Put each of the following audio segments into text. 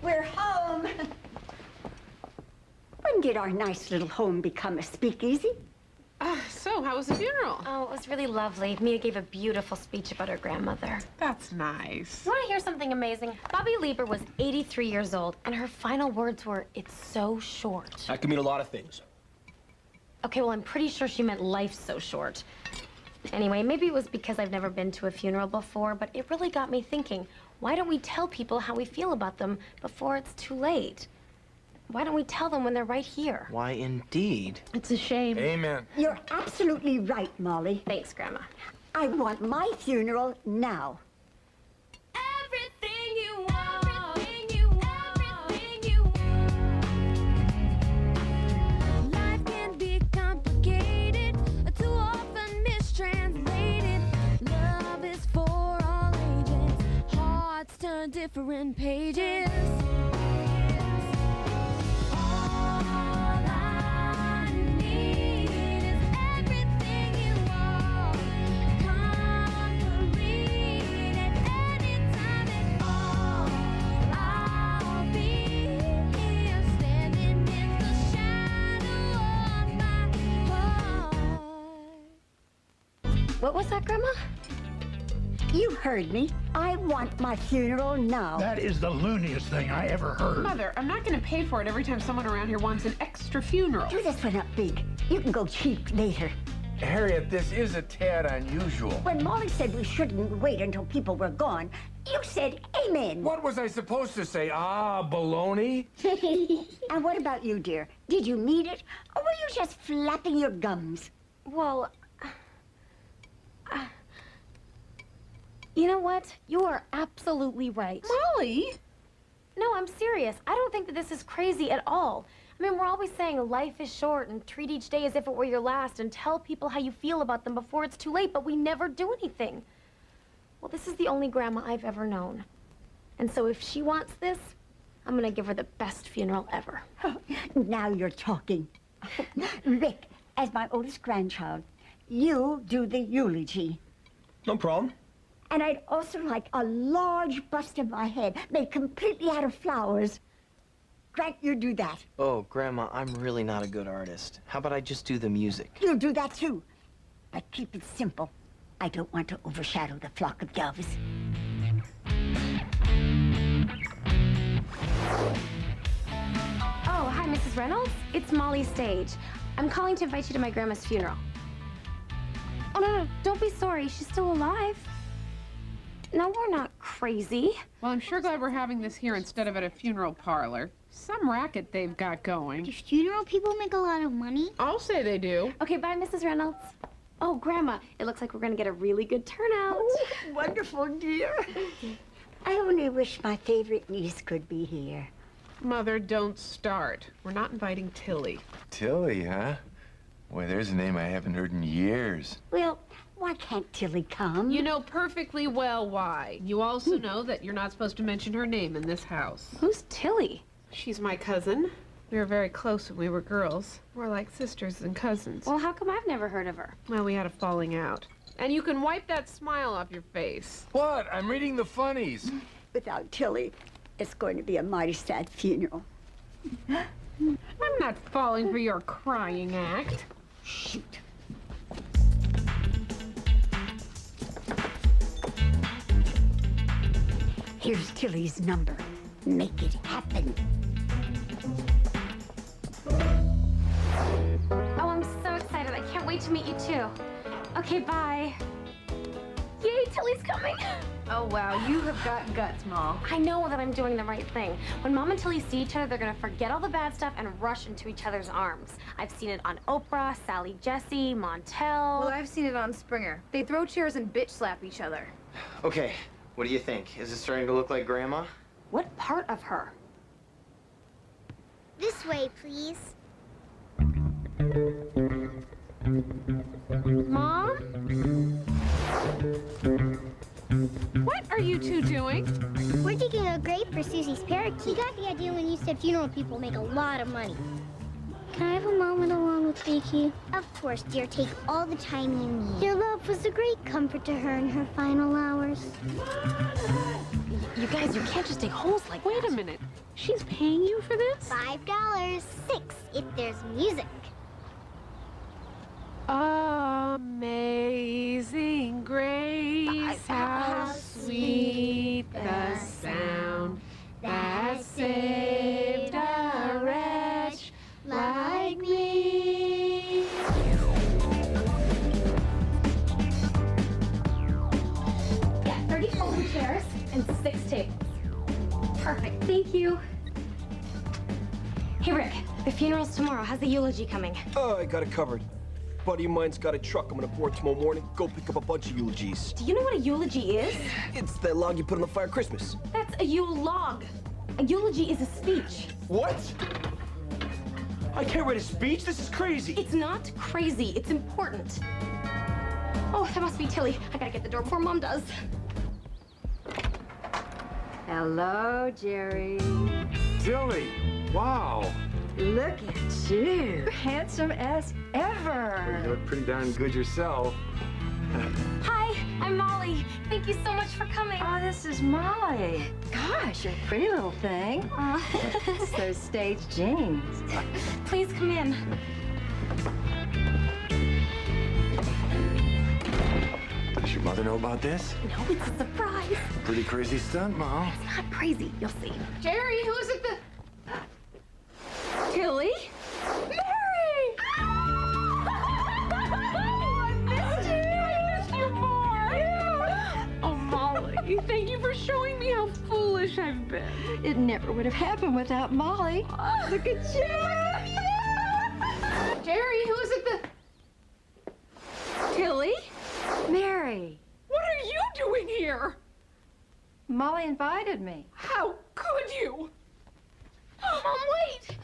We're home. When did our nice little home become a speakeasy? So, how was the funeral? Oh, it was really lovely. Mia gave a beautiful speech about her grandmother. That's nice. You want to hear something amazing? Bobby Lieber was 83 years old, and her final words were, "It's so short." That could mean a lot of things. Okay, well, I'm pretty sure she meant life's so short. Anyway, maybe it was because I've never been to a funeral before, but it really got me thinking, why don't we tell people how we feel about them before it's too late? Why don't we tell them when they're right here? Why, indeed. It's a shame. Amen. You're absolutely right, Molly. Thanks, Grandma. I want my funeral now. Everything you want. Everything you want. Everything you want. Life can be complicated, too often mistranslated. Love is for all ages, hearts turn different pages. What was that, Grandma? You heard me. I want my funeral now. That is the looniest thing I ever heard. Mother, I'm not going to pay for it every time someone around here wants an extra funeral. Do this one up big. You can go cheap later. Harriet, this is a tad unusual. When Molly said we shouldn't wait until people were gone, you said amen. What was I supposed to say? Ah, baloney? And what about you, dear? Did you need it? Or were you just flapping your gums? Well, you know what? You are absolutely right. Molly? No, I'm serious. I don't think that this is crazy at all. I mean, we're always saying life is short and treat each day as if it were your last and tell people how you feel about them before it's too late, but we never do anything. Well, this is the only grandma I've ever known. And so if she wants this, I'm gonna give her the best funeral ever. Now you're talking. Rick, as my oldest grandchild, you do the eulogy. No problem. And I'd also like a large bust of my head made completely out of flowers. Grant, you do that. Oh, Grandma, I'm really not a good artist. How about I just do the music? You'll do that too. But keep it simple. I don't want to overshadow the flock of doves. Oh, hi, Mrs. Reynolds. It's Molly Stage. I'm calling to invite you to my grandma's funeral. Oh, no, don't be sorry. She's still alive. No, we're not crazy. Well, I'm sure glad we're having this here instead of at a funeral parlor. Some racket they've got going. Do funeral people make a lot of money? I'll say they do. Okay, bye, Mrs. Reynolds. Oh, Grandma, it looks like we're gonna get a really good turnout. Oh, wonderful, dear. I only wish my favorite niece could be here. Mother, don't start. We're not inviting Tillie. Tillie, huh? Boy, there's a name I haven't heard in years. Well, why can't Tillie come? You know perfectly well why. You also know that you're not supposed to mention her name in this house. Who's Tillie? She's my cousin. We were very close when we were girls. We're like sisters and cousins. Well, how come I've never heard of her? Well, we had a falling out. And you can wipe that smile off your face. What? I'm reading the funnies. Without Tillie, it's going to be a mighty sad funeral. I'm not falling for your crying act. Shoot. Here's Tillie's number. Make it happen. Oh, I'm so excited. I can't wait to meet you, too. Okay, bye. Yay, Tillie's coming. Oh, wow, you have got guts, Mom. I know that I'm doing the right thing. When Mom and Tillie see each other, they're gonna forget all the bad stuff and rush into each other's arms. I've seen it on Oprah, Sally Jesse, Montel. Well, I've seen it on Springer. They throw chairs and bitch slap each other. Okay, what do you think? Is it starting to look like Grandma? What part of her? This way, please. Mom? What are you two doing? We're digging a grave for Susie's parakeet. We got the idea when you said funeral people make a lot of money. Can I have a moment alone with Beaky? Of course, dear. Take all the time you need. Your love was a great comfort to her in her final hours. You guys, you can't just dig holes like Wait that. a minute. She's paying you for this? $5. 6 if there's music. Amazing grace, how sweet the sound that saved a wretch like me. Yeah, 30 folding chairs and 6 tables. Perfect, thank you. Hey, Rick, the funeral's tomorrow. How's the eulogy coming? Oh, I got it covered. Buddy of mine's got a truck I'm gonna board tomorrow morning. Go pick up a bunch of eulogies. Do you know what a eulogy is? It's that log you put on the fire at Christmas. That's a Yule log. A eulogy is a speech. What? I can't write a speech? This is crazy. It's not crazy, it's important. Oh, that must be Tillie. I gotta get the door before Mom does. Hello, Jerry. Tillie! Wow! Look at you. Handsome as ever. You look pretty darn good yourself. Hi, I'm Molly. Thank you so much for coming. Oh, this is Molly. Gosh, you're a pretty little thing. It's those stage jeans. Please come in. Does your mother know about this? No, it's a surprise. Pretty crazy stunt, Mom. It's not crazy, you'll see. Jerry, who is it that... Tillie? Mary! I missed you! I missed you more! Oh, Molly, thank you for showing me how foolish I've been. It never would have happened without Molly. Look at you. Jerry, who is it that... Tillie? Mary, What are you doing here? Molly invited me. How could you? Mom, wait!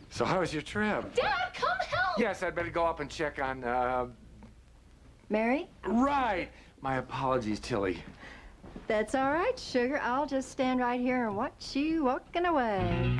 So how was your trip? Dad, come help! Yes, I'd better go up and check on, Mary, Right! My apologies, Tillie. that's all right, sugar. I'll just stand right here and watch you walking away.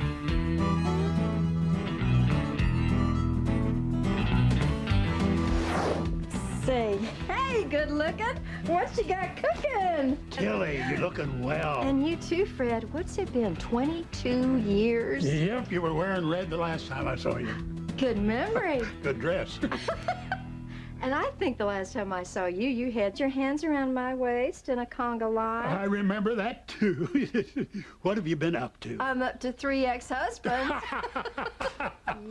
Say, hey, good looking. What you got cooking? Tillie, you're looking well. And you too, Fred. What's it been, 22 years? Yep, you were wearing red the last time I saw you. Good memory. Good dress. And I think the last time I saw you, you had your hands around my waist in a conga line. I remember that too. What have you been up to? I'm up to 3 ex-husbands.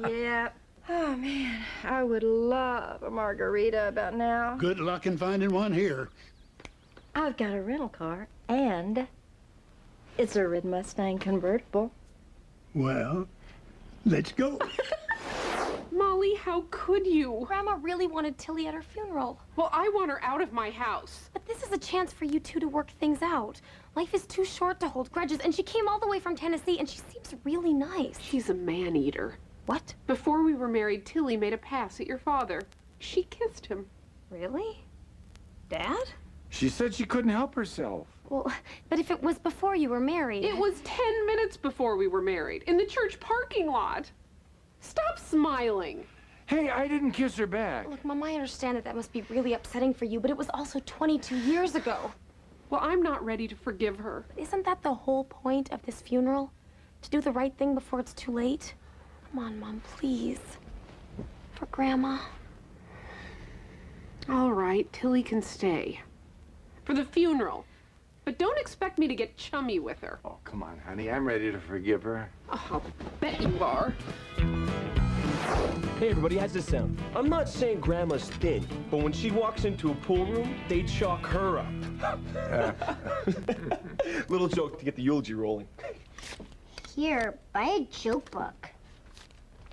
Yep. Oh, man, I would love a margarita about now. Good luck in finding one here. I've got a rental car, and it's a red Mustang convertible. Well, let's go. Molly, how could you? Grandma really wanted Tillie at her funeral. Well, I want her out of my house. But this is a chance for you two to work things out. Life is too short to hold grudges, and she came all the way from Tennessee, and she seems really nice. She's a man-eater. What? Before we were married, Tillie made a pass at your father. She kissed him. Really? Dad? She said she couldn't help herself. Well, but if it was before you were married... It was 10 minutes before we were married, in the church parking lot. Stop smiling. Hey, I didn't kiss her back. Look, Mom, I understand that must be really upsetting for you, but it was also 22 years ago. Well, I'm not ready to forgive her. But isn't that the whole point of this funeral? To do the right thing before it's too late? Come on, Mom, please. For Grandma. All right, Tillie can stay. For the funeral. But don't expect me to get chummy with her. Oh, come on, honey. I'm ready to forgive her. Oh, I'll bet you are. Hey, everybody, how's this sound? I'm not saying Grandma's thin, but when she walks into a pool room, they chalk her up. Little joke to get the eulogy rolling. Here, buy a joke book.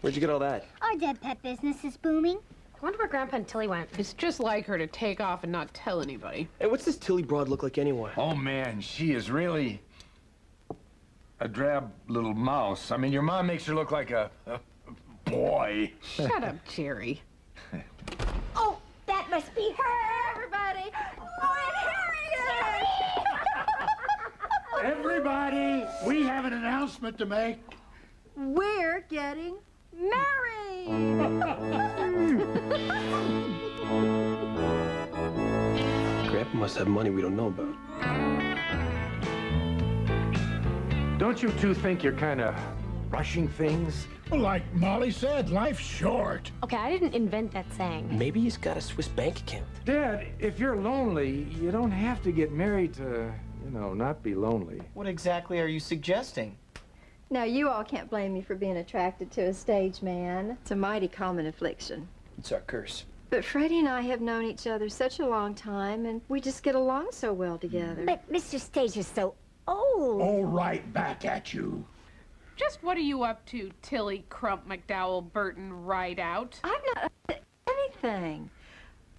Where'd you get all that? Our dead pet business is booming. I wonder where Grandpa and Tillie went. It's just like her to take off and not tell anybody. Hey, what's this Tillie broad look like anyway? Oh, man, she is really a drab little mouse. I mean, your mom makes her look like a boy. Shut up, Jerry. Oh, that must be her. Everybody! Everybody, we have an announcement to make. We're getting married! Grandpa must have money we don't know about. Don't you two think you're kind of rushing things? Well, like Molly said, life's short. Okay, I didn't invent that saying. Maybe he's got a Swiss bank account. Dad, if you're lonely, you don't have to get married to, you know, not be lonely. What exactly are you suggesting? Now, you all can't blame me for being attracted to a stage man. It's a mighty common affliction. It's our curse. But Freddie and I have known each other such a long time, and we just get along so well together. But Mr. Stage is so old. Oh, right back at you. Just what are you up to, Tillie Krupp, McDowell, Burton, Rideout? I'm not up to anything.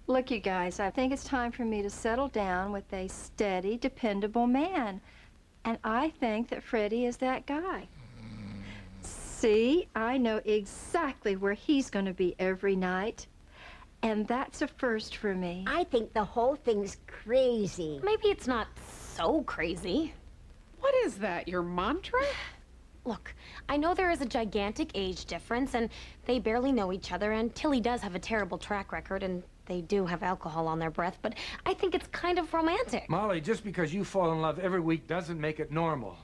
Look, you guys, I think it's time for me to settle down with a steady, dependable man. And I think that Freddie is that guy. See, I know exactly where he's going to be every night. And that's a first for me. I think the whole thing's crazy. Maybe it's not so crazy. What is that, your mantra? Look, I know there is a gigantic age difference, and they barely know each other, and Tillie does have a terrible track record, and they do have alcohol on their breath, but I think it's kind of romantic. Molly, just because you fall in love every week doesn't make it normal.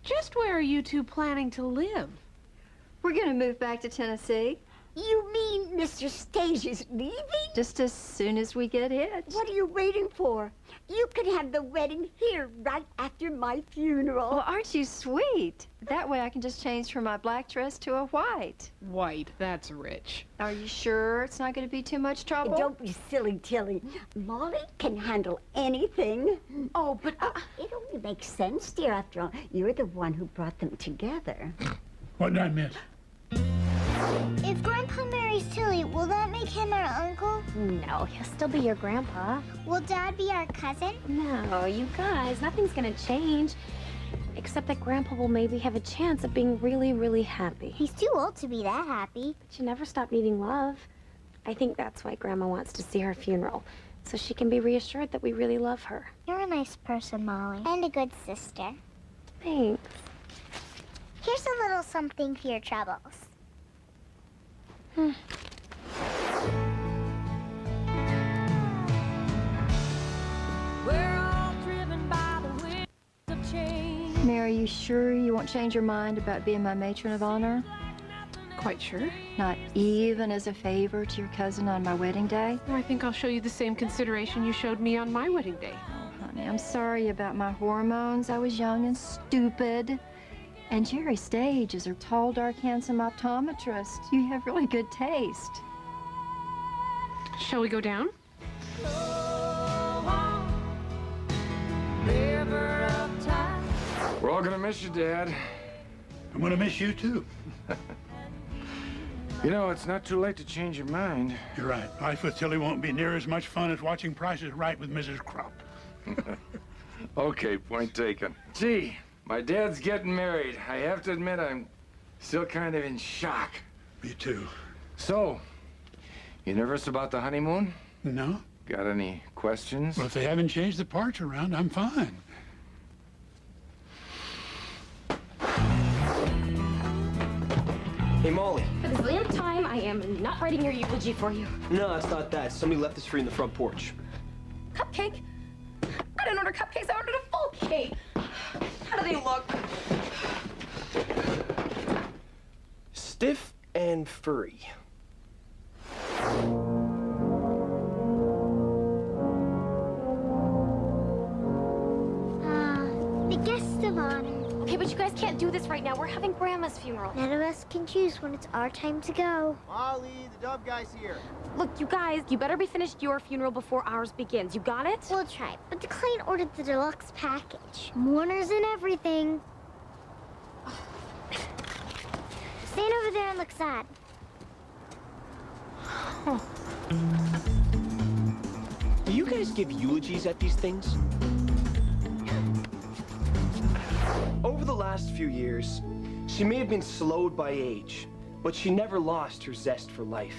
Just where are you two planning to live? We're going to move back to Tennessee You mean Mr. Stage is leaving? just as soon as we get hitched. What are you waiting for? You could have the wedding here right after my funeral. Well, aren't you sweet? That way I can just change from my black dress to a white. White, that's rich. Are you sure it's not going to be too much trouble? Don't be silly, Tillie. Molly can handle anything. Oh, but... It only makes sense, dear. After all, you're the one who brought them together. What did I miss? If Grandpa marries Tillie, will that make him our uncle? No, he'll still be your grandpa. Will Dad be our cousin? No, you guys, nothing's gonna change. Except that Grandpa will maybe have a chance of being really, really happy. He's too old to be that happy. But you never stop needing love. I think that's why Grandma wants to see her funeral, so she can be reassured that we really love her. You're a nice person, Molly. And a good sister. Thanks. Here's a little something for your troubles. Mary, are you sure you won't change your mind about being my matron of honor? Quite sure. Not even as a favor to your cousin on my wedding day? I think I'll show you the same consideration you showed me on my wedding day. Oh, honey, I'm sorry about my hormones. I was young and stupid. And Jerry Stage is a tall, dark, handsome optometrist. You have really good taste. Shall we go down? We're all gonna miss you, Dad. I'm gonna miss you too. You know, it's not too late to change your mind. You're right. Life with Tillie won't be near as much fun as watching Price is Right with Mrs. Krupp. Okay, point taken. Gee, my dad's getting married. I have to admit, I'm still kind of in shock. Me too. So, you nervous about the honeymoon? No? Got any questions? Well, if they haven't changed the parts around, I'm fine. Hey, Molly. For the millionth time, I am not writing your eulogy for you. No, it's not that. Somebody left this for you in the front porch. Cupcake? I didn't order cupcakes, I ordered a full cake. How do they look? Stiff and furry. The guest of honor. Okay, but you guys can't do this right now. We're having Grandma's funeral. None of us can choose when it's our time to go. Molly, the dub guy's here. Look, you guys, you better be finished your funeral before ours begins. You got it? We'll try, but the client ordered the deluxe package. Mourners and everything. Stand over there and look sad. Do you guys give eulogies at these things? Over the last few years, she may have been slowed by age, but she never lost her zest for life.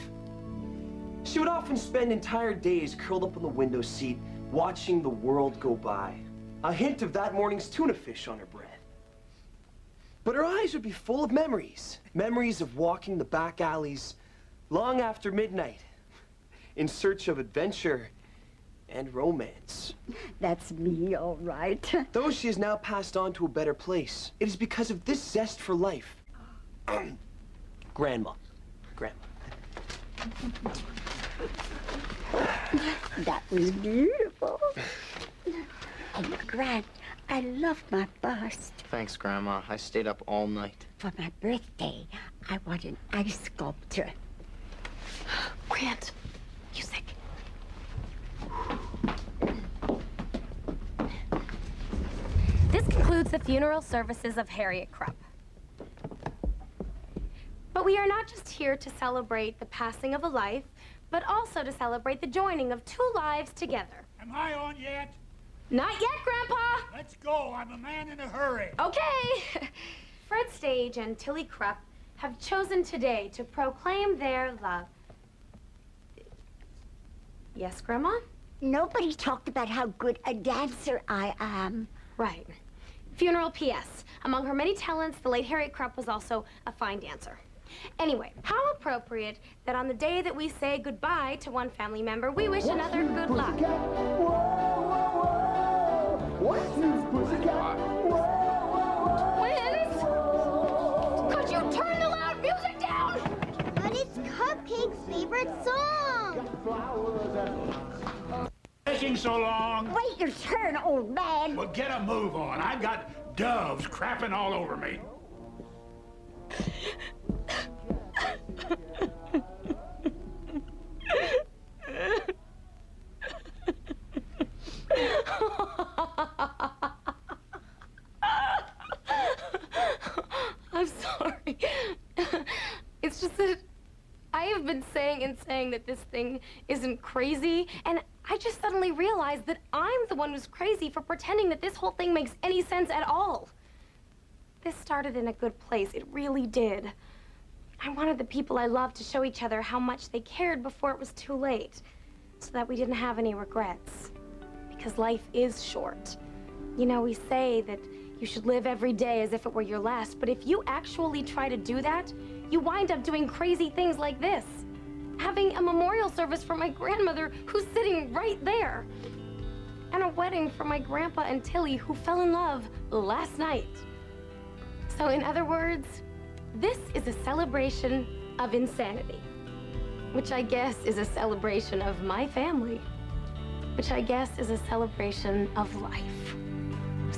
She would often spend entire days curled up on the window seat, watching the world go by. A hint of that morning's tuna fish on her breath. But her eyes would be full of memories. Memories of walking the back alleys long after midnight in search of adventure and romance. That's me, all right. Though she has now passed on to a better place, it is because of this zest for life. Grandma. That was beautiful. Oh, Grant, I love my bust. Thanks, Grandma. I stayed up all night. For my birthday, I want an ice sculpture. Grant, music. This concludes the funeral services of Harriet Krupp. But we are not just here to celebrate the passing of a life, but also to celebrate the joining of two lives together. Am I on yet? Not yet, Grandpa! Let's go. I'm a man in a hurry. Okay! Fred Stage and Tillie Krupp have chosen today to proclaim their love. Yes, Grandma? Nobody talked about how good a dancer I am. Right. Funeral P.S. Among her many talents, the late Harriet Krupp was also a fine dancer. Anyway, how appropriate that on the day that we say goodbye to one family member, we wish another good luck. Liz! Could you turn the loud music down? But it's Cupcake's favorite song. Taking so long. Wait your turn, old man. Well, get a move on. I've got doves crapping all over me. I'm sorry. It's just that I have been saying that this thing isn't crazy, and I just suddenly realized that I'm the one who's crazy for pretending that this whole thing makes any sense at all. This started in a good place. It really did. I wanted the people I loved to show each other how much they cared before it was too late, so that we didn't have any regrets. Because life is short. You know, we say that you should live every day as if it were your last, but if you actually try to do that, you wind up doing crazy things like this. Having a memorial service for my grandmother, who's sitting right there. And a wedding for my grandpa and Tillie, who fell in love last night. So in other words, this is a celebration of insanity. Which I guess is a celebration of my family. Which I guess is a celebration of life.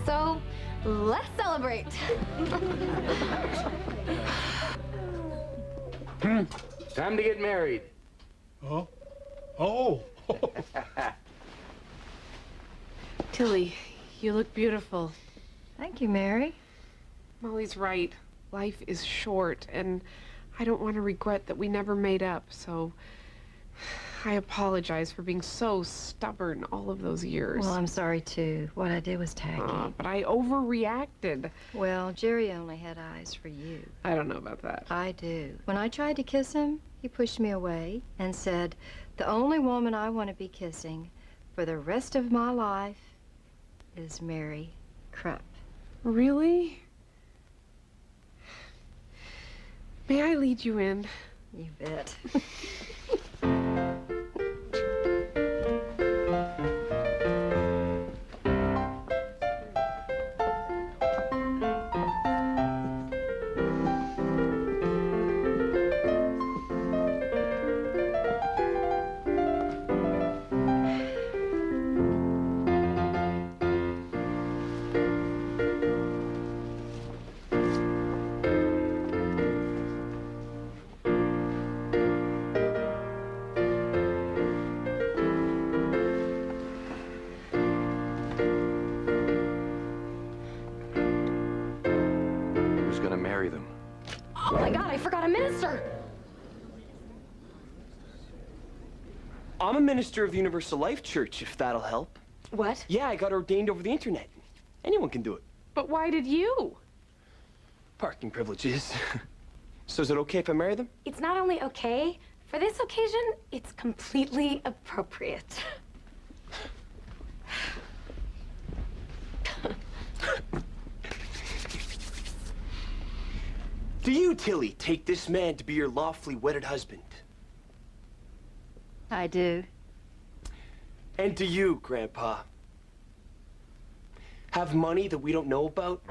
So, let's celebrate. Time to get married. Oh? Oh! Tillie, you look beautiful. Thank you, Mary. Molly's right. Life is short, and I don't want to regret that we never made up, so I apologize for being so stubborn all of those years. Well, I'm sorry, too. What I did was tacky. But I overreacted. Well, Jerry only had eyes for you. I don't know about that. I do. When I tried to kiss him, he pushed me away and said, "The only woman I want to be kissing for the rest of my life is Mary Krupp." Really? May I lead you in? You bet. Gonna marry them. Oh my God, I forgot a minister. I'm a minister of the Universal Life Church, if that'll help. What? Yeah, I got ordained over the internet. Anyone can do it. But why did you? Parking privileges. So is it okay if I marry them? It's not only okay, for this occasion, it's completely appropriate. Do you, Tillie, take this man to be your lawfully wedded husband? I do. And do you, Grandpa, have money that we don't know about?